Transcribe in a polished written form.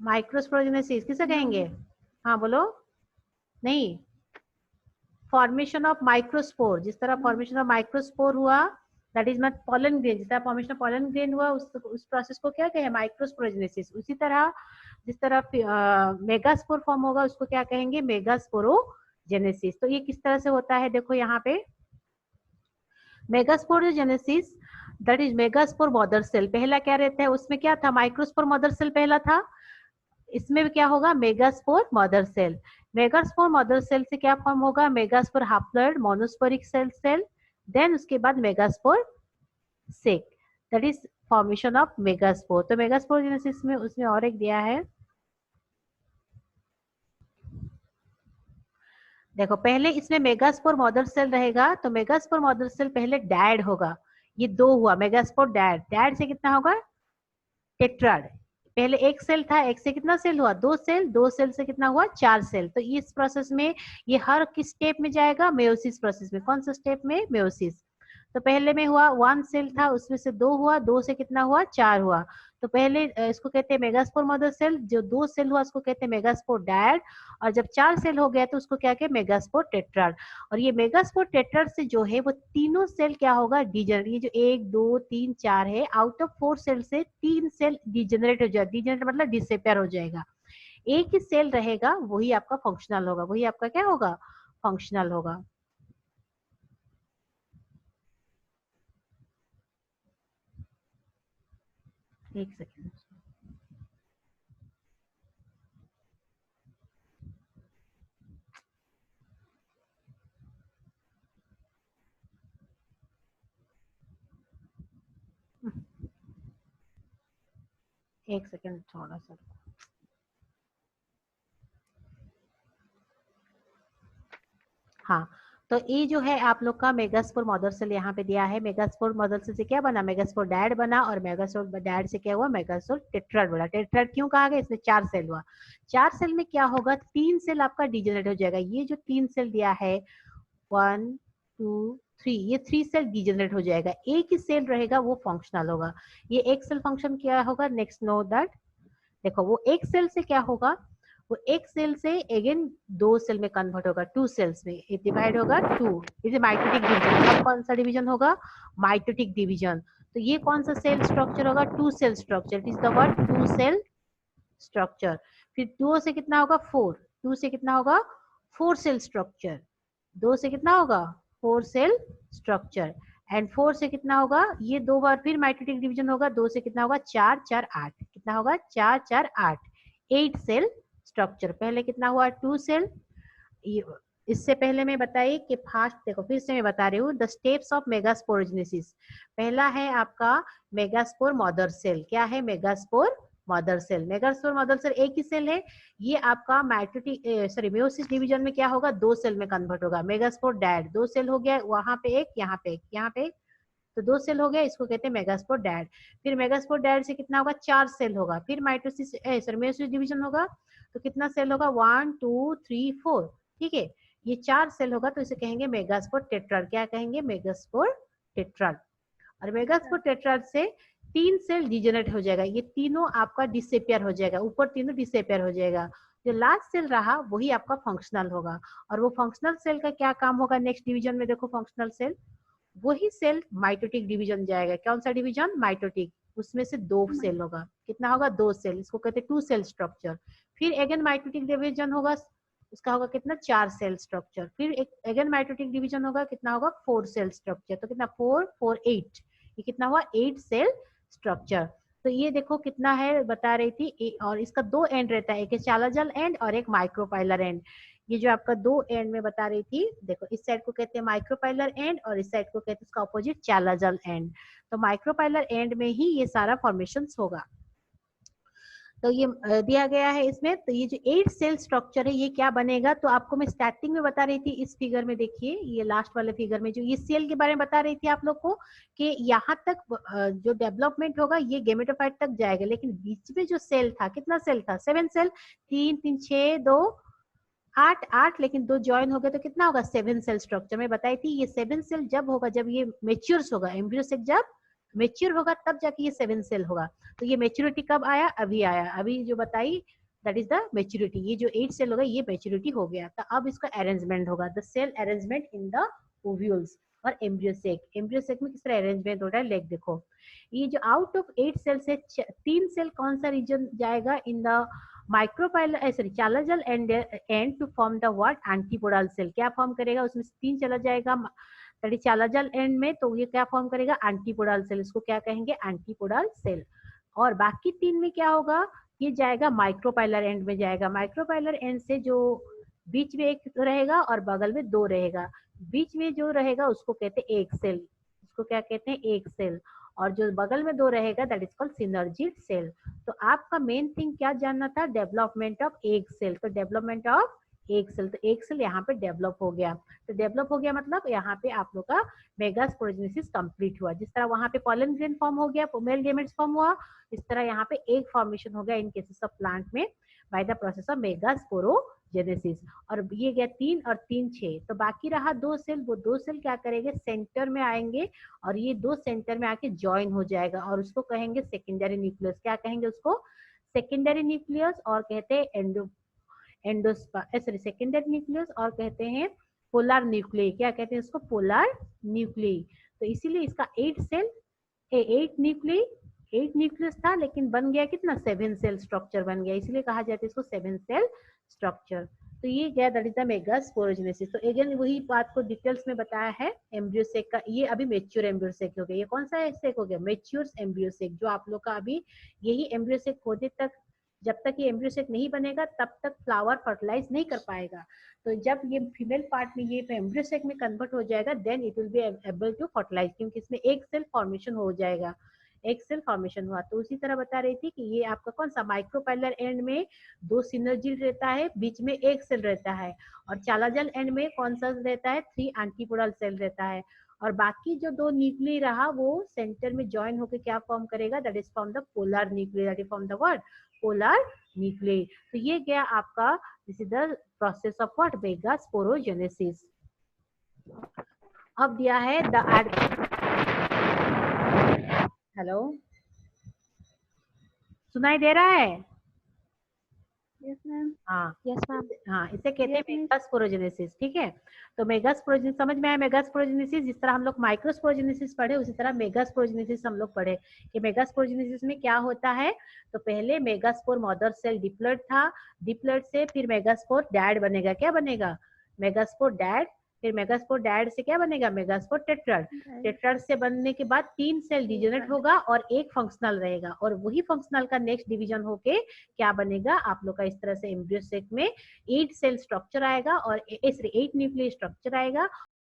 Microsporogenesis किसे कहेंगे? हाँ बोलो। नहीं, फॉर्मेशन ऑफ माइक्रोस्पोर, जिस तरह फॉर्मेशन ऑफ माइक्रोस्पोर हुआ, that is not pollen grain, जिस तरह फॉर्मेशन ऑफ पॉलन ग्रेन हुआ उस प्रोसेस को क्या कहें? माइक्रोस्पोरोजेनेसिस। उसी तरह जिस तरह मेगास्पोर फॉर्म होगा उसको क्या कहेंगे? मेगास्पोरोजेनेसिस। तो ये किस तरह से होता है देखो यहाँ पे, megasporogenesis that is megaspore mother cell. पहला क्या रहता है उसमें? क्या था? माइक्रोस्पोर मदर सेल पहला था। इसमें क्या होगा? Megaspore mother cell. Megaspore mother cell से क्या फॉर्म होगा? Megaspore haploid monosporic cell. Then उसके बाद megaspore sac, that is formation of megaspore. तो मेगास्पोरोजेनेसिस में उसमें और एक दिया है, देखो पहले इसमें मेगास्पोर मदर सेल रहेगा, तो मेगास्पोर मदर सेल पहले डैड होगा। ये दो हुआ मेगास्पोर डैड। डैड से कितना होगा? टेट्राड। पहले एक सेल था, एक से कितना सेल हुआ? दो सेल। दो सेल से कितना हुआ? चार सेल। तो इस प्रोसेस में ये हर किस स्टेप में जाएगा? मेयोसिस प्रोसेस में। कौन सा स्टेप में? मेयोसिस। तो पहले में हुआ वन सेल था, उसमें से दो हुआ, दो से कितना हुआ? चार हुआ। तो पहले इसको कहते हैं मेगास्पोर मदर सेल। जो दो सेल हुआ उसको कहते हैं मेगास्पोर डैड। और जब चार सेल हो गया तो उसको क्या कहते हैं? Megaspore tetrad. और ये मेगास्पोर टेट्राड से जो है वो तीनों सेल क्या होगा? डिजनरेट। ये जो एक दो तीन चार है, आउट ऑफ फोर सेल से तीन सेल डिजनरेट हो जाएगा। डिजनरेट मतलब डिसअपियर हो जाएगा। एक ही सेल रहेगा, वही आपका फंक्शनल होगा। वही आपका क्या होगा? फंक्शनल होगा। एक सेकेंड। एक सेकेंड थोड़ा सा। हाँ, तो ये जो है आप लोग का मेगास्पोर मदर सेल यहाँ पे दिया है। मेगास्पोर मदर सेल से क्या बना? मेगास्पोर डैड बना। और मेगास्पोर डैड से क्या हुआ? मेगास्पोर टेट्राड बना। टेट्राड क्यों कहा गया? इसमें चार सेल हुआ। चार सेल में क्या होगा? तीन सेल आपका डिजेनरेट हो जाएगा। ये जो तीन सेल दिया है, वन टू थ्री, ये थ्री सेल डिजेनरेट हो जाएगा। एक ही सेल रहेगा, वो फंक्शनल होगा। ये एक सेल फंक्शन क्या होगा? Next know that. देखो वो एक सेल से क्या होगा? वो एक सेल से अगेन दो सेल में कन्वर्ट होगा, टू सेल्स में डिवाइड होगा टू। इसे माइटोटिक डिवीजन। अब कौन सा डिवीजन होगा? Mitotic division. तो ये कौन सा सेल स्ट्रक्चर होगा? Two cell structure. It is the word two cell structure. फिर दो से कितना होगा? फोर। टू से कितना होगा? Four cell structure. दो से कितना होगा? Four cell structure. And four से कितना होगा? ये दो बार फिर माइटोटिक डिवीजन होगा। दो से कितना होगा? चार चार आठ। कितना होगा? चार चार आठ। Eight cell structure. पहले कितना हुआ? Two cell. इससे पहले मैं बताई कि फास्ट, देखो फिर से मैं बता रही हूँ द स्टेप्स ऑफ मेगास्पोरोजेनेसिस। पहला है आपका मेगास्पोर मदर सेल। क्या है? Megaspore mother cell. Megaspore mother cell एक ही सेल है। ये आपका माइटोटिक सॉरी मेयोसिस डिवीजन में क्या होगा? दो सेल में कन्वर्ट होगा। मेगास्पोर डैड, दो सेल हो गया, वहां पे एक, यहाँ पे एक, यहाँ पे एक। तो दो सेल हो गया, इसको कहते हैं मेगास्पोर डैड। फिर मेगास्पोर डैड से कितना होगा? चार सेल होगा। फिर माइटोसिस सॉरी मेयोसिस डिवीजन होगा, तो कितना सेल होगा? One two three four. ठीक है, ये चार सेल होगा तो इसे कहेंगे मेगास्पोर टेट्राड। क्या कहेंगे? Megaspore tetrad. और मेगास्पोर टेट्राड से तीन सेल डिजेनरेट हो जाएगा। ये तीनों आपका डिसेपियर हो जाएगा, ऊपर तीनों डिसेपियर हो जाएगा। जो लास्ट सेल रहा वही आपका फंक्शनल होगा। और वो फंक्शनल सेल का क्या काम होगा? नेक्स्ट डिवीजन में देखो, फंक्शनल सेल वही सेल माइटोटिक डिवीजन जाएगा। कौन सा डिवीजन? माइटोटिक। उसमें से दो सेल होगा। कितना होगा? दो सेल। इसको कहते हैं टू सेल स्ट्रक्चर। फिर अगेन माइटोटिक डिवीजन होगा, उसका होगा कितना? चार सेल स्ट्रक्चर। फिर एक अगेन माइटोटिक डिवीजन होगा, कितना होगा? Four cell structure. तो कितना? Four four eight. ये कितना हुआ? Eight cell structure. तो ये देखो कितना है बता रही थी। और इसका दो एंड रहता है, एक चालाजल एंड और एक माइक्रोपाइलर एंड। ये जो आपका दो एंड में बता रही थी, देखो इस साइड को कहते हैं माइक्रोपाइलर एंड और इस साइड को कहते हैं उसका ऑपोजिट चालाजल एंड। तो माइक्रोपाइलर एंड में ही ये सारा फॉर्मेशन होगा। तो ये दिया गया है इसमें। तो ये जो एट सेल स्ट्रक्चर है ये क्या बनेगा? तो आपको मैं स्टार्टिंग में बता रही थी, इस फिगर में देखिए, ये लास्ट वाले फिगर में जो ये सेल के बारे में बता रही थी आप लोग को कि यहाँ तक जो डेवलपमेंट होगा ये गेमेटोफाइट तक जाएगा। लेकिन बीच में जो सेल था, कितना सेल था? Seven cell. तीन तीन छह, दो आठ, आठ, लेकिन दो ज्वाइन हो गए तो कितना होगा? सेवन सेल स्ट्रक्चर में बताई थी। ये सेवन सेल जब होगा, जब ये मेच्योर्स होगा, एम्ब्रियो से जब मेच्योर होगा तब जाके ये 7 सेल होगा। तो ये मेच्योरिटी कब आया? अभी आया, अभी जो बताई दैट इज द मेच्योरिटी। ये जो 8 सेल होगा ये मेच्योरिटी हो गया। तो अब इसका अरेंजमेंट होगा, the cell arrangement in the ovules और एम्ब्रियोसेक। एम्ब्रियोसेक में किस तरह अरेंजमेंट होता है, लेग देखो। ये जो आउट ऑफ 8 सेल से 3 सेल कौन सा रीजन जाएगा? In the micropylar sorry chalazal end to form the what? Antipodal cell. क्या फॉर्म करेगा? उसमें से 3 चला जाएगा चालाजल एंड में, तो ये क्या फॉर्म करेगा? Antipodal cell. इसको क्या कहेंगे? Antipodal cell. और बाकी 3 में क्या होगा? ये जाएगा माइक्रोपाइलर एंड में जाएगा। माइक्रोपाइलर एंड से जो बीच में एक रहेगा और बगल में 2 रहेगा, बीच में जो रहेगा उसको कहते हैं एक सेल। उसको क्या कहते हैं? एक सेल। और जो बगल में 2 रहेगा that is called synergy cell. तो आपका मेन थिंग क्या जानना था? डेवलपमेंट ऑफ एक सेल। तो डेवलपमेंट ऑफ एक सेल, तो एक सेल यहाँ पे डेवलप हो गया। तो डेवलप हो गया मतलब यहाँ पे आप लोग का मेगास्पोरेजेनेसिस कंप्लीट हुआ। जिस तरह वहां पे पॉलन ग्रेन फॉर्म हो गया, मेल गेमेट्स फॉर्म हुआ, इस तरह यहाँ पे एक फॉर्मेशन हो गया इन केसेस ऑफ प्लांट में by the process of megasporogenesis. और ये गया 3 और 3 6, तो बाकी रहा 2 सेल। वो 2 सेल क्या करेंगे? सेंटर में आएंगे और ये 2 सेंटर में आके ज्वाइन हो जाएगा और उसको कहेंगे सेकेंडरी न्यूक्लियस। क्या कहेंगे उसको? Secondary nucleus. और कहते हैं सॉरी सेकेंडरी न्यूक्लियस, और कहते हैं पोलर न्यूक्लियस। क्या कहते हैं इसको? Polar nucleus. तो इसीलिए इसका 8 सेल 8 न्यूक्लियस था, लेकिन बन गया कितना? 7 सेल स्ट्रक्चर बन गया, इसलिए कहा जाता है इसको 7 सेल स्ट्रक्चर। तो ये गया दैट इज द मेगास्पोरोजेनेसिस। तो अगेन वही बात को डिटेल्स में बताया है एम्ब्रियोसेक का। ये अभी मेच्योर एम्ब्रियोसेक हो गया। ये कौन सा सेक हो गया? Mature embryo sac. जो आप लोग का अभी यही एम्ब्रियोसेक होने तक, जब तक ये एम्ब्रियोसेक नहीं बनेगा तब तक फ्लावर फर्टिलाइज नहीं कर पाएगा। तो जब ये फीमेल पार्ट में ये एम्ब्रियोसेक में कन्वर्ट हो जाएगा then it will be able to fertilize, क्योंकि इसमें एक सेल फॉर्मेशन हो जाएगा, एक सेल फॉर्मेशन हुआ। तो उसी तरह बता रही थी कि ये आपका कौन सा माइक्रोपाइलर एंड में 2 सिनर्जी रहता है, बीच में एक सेल रहता है। और चालाजल एंड में कौन सा रहता है? 3 एंटीपोडल सेल रहता है। और बाकी जो 2 न्यूक्लियई रहा वो सेंटर में ज्वाइन होकर क्या फॉर्म करेगा? That is form the polar nucleus, that is form the what? Polar nucleus. तो ये गया आपका this is the process of what? Megasporogenesis. अब दिया है द हेलो, सुनाई दे रहा है? Yes ma'am. हाँ यस मैम। हाँ, इसे कहते हैं Yes, miss. मेगास्पोरोजेनेसिस। ठीक है, तो मेगास्पोरोजेनेसिस समझ में आया? मेगास्पोरोजेनेसिस जिस तरह हम लोग माइक्रोस्पोरोजेनेसिस पढ़े उसी तरह मेगास्पोरोजेनेसिस हम लोग पढ़े कि मेगास्पोरोजेनेसिस में क्या होता है। तो पहले मेगास्पोर मदर सेल डिप्लॉइड था, डिप्लॉइड से फिर मेगास्पोर डैड बनेगा। क्या बनेगा? Megaspore dad. फिर मेगास्पोर डैड से क्या बनेगा? Megaspore tetrad. टेट्राड से बनने के बाद 3 सेल डिजनरेट होगा और एक फंक्शनल रहेगा, और वही फंक्शनल का नेक्स्ट डिवीजन होके क्या बनेगा आप लोग का? इस तरह से एम्ब्रियोसेक में 8 सेल स्ट्रक्चर आएगा और 8 न्यूक्लियर स्ट्रक्चर आएगा।